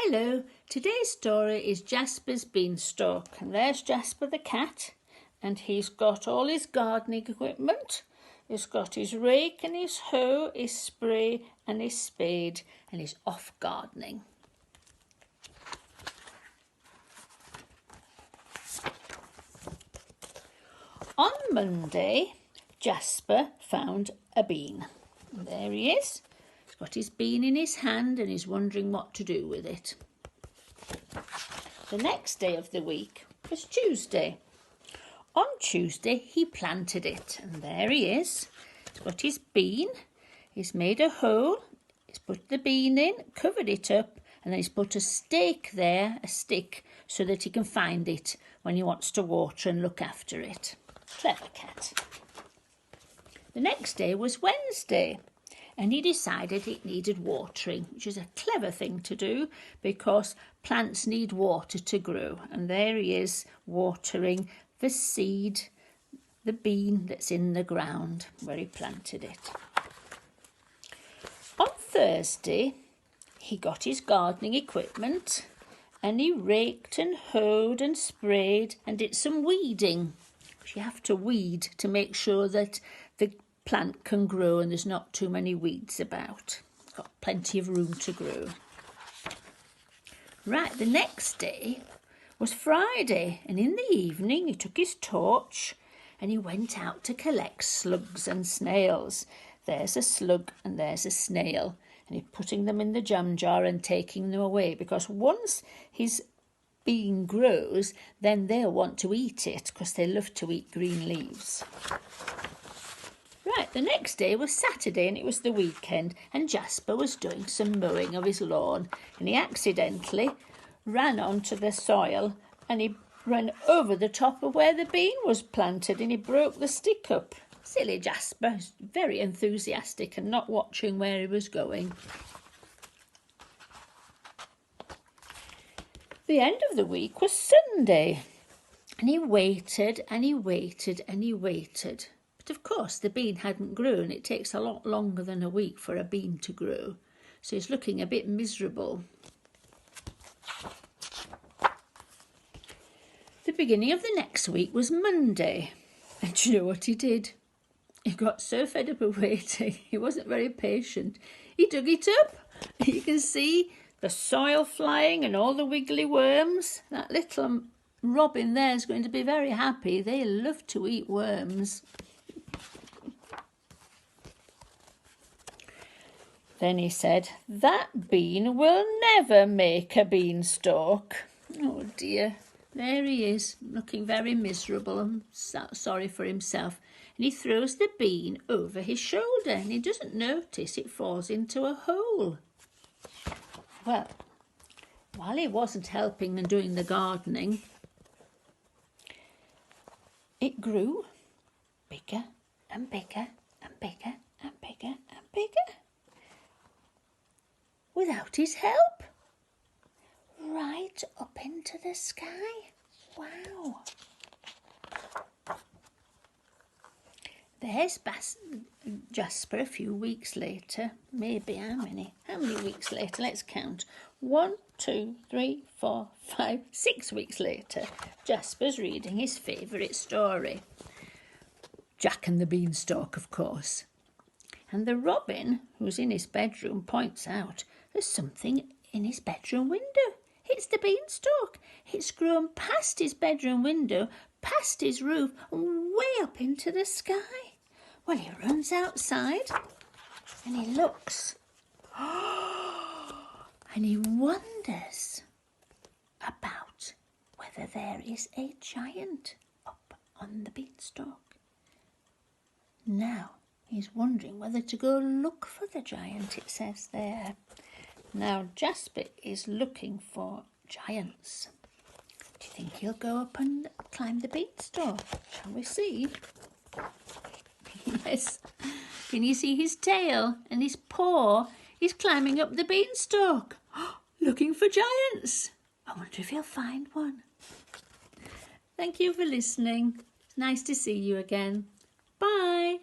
Hello, today's story is Jasper's Beanstalk, and there's Jasper the cat, and he's got all his gardening equipment. He's got his rake and his hoe, his spray and his spade, and he's off gardening. On Monday, Jasper found a bean. And there he is. He's got his bean in his hand and he's wondering what to do with it. The next day of the week was Tuesday. On Tuesday, he planted it, and there he is. He's got his bean, he's made a hole, he's put the bean in, covered it up, and then he's put a stake there, a stick, so that he can find it when he wants to water and look after it. Clever cat. The next day was Wednesday, and he decided it needed watering, which is a clever thing to do because plants need water to grow. And there he is watering the seed, the bean that's in the ground where he planted it. On Thursday, he got his gardening equipment and he raked and hoed and sprayed and did some weeding. You have to weed to make sure that the plant can grow and there's not too many weeds about. It's got plenty of room to grow. Right, the next day was Friday, and in the evening he took his torch and he went out to collect slugs and snails. There's a slug and there's a snail, and he's putting them in the jam jar and taking them away, because once his bean grows, then they'll want to eat it because they love to eat green leaves. Right, the next day was Saturday and it was the weekend, and Jasper was doing some mowing of his lawn, and he accidentally ran onto the soil and he ran over the top of where the bean was planted and he broke the stick up. Silly Jasper, he's very enthusiastic and not watching where he was going. The end of the week was Sunday, and he waited and he waited and he waited. But of course the bean hadn't grown. It takes a lot longer than a week for a bean to grow. So he's looking a bit miserable. The beginning of the next week was Monday. And do you know what he did? He got so fed up of waiting, he wasn't very patient. He dug it up. You can see the soil flying and all the wiggly worms. That little robin there is going to be very happy. They love to eat worms. Then he said, "That bean will never make a beanstalk." Oh dear, there he is, looking very miserable and sorry for himself. And he throws the bean over his shoulder and he doesn't notice it falls into a hole. Well, while he wasn't helping and doing the gardening, it grew bigger and bigger and bigger and bigger and bigger. Without his help, right up into the sky. Wow. There's Jasper a few weeks later. Maybe how many weeks later? Let's count. 1, 2, 3, 4, 5, 6 weeks later. Jasper's reading his favourite story. Jack and the Beanstalk, of course. And the robin, who's in his bedroom, points out there's something in his bedroom window. It's the beanstalk. It's grown past his bedroom window, past his roof, and way up into the sky. Well, he runs outside and he looks. And he wonders about whether there is a giant up on the beanstalk. Now, he's wondering whether to go look for the giant, it says there. Now, Jasper is looking for giants. Do you think he'll go up and climb the beanstalk? Shall we see? Yes. Can you see his tail and his paw? He's climbing up the beanstalk, looking for giants. I wonder if he'll find one. Thank you for listening. It's nice to see you again. Bye.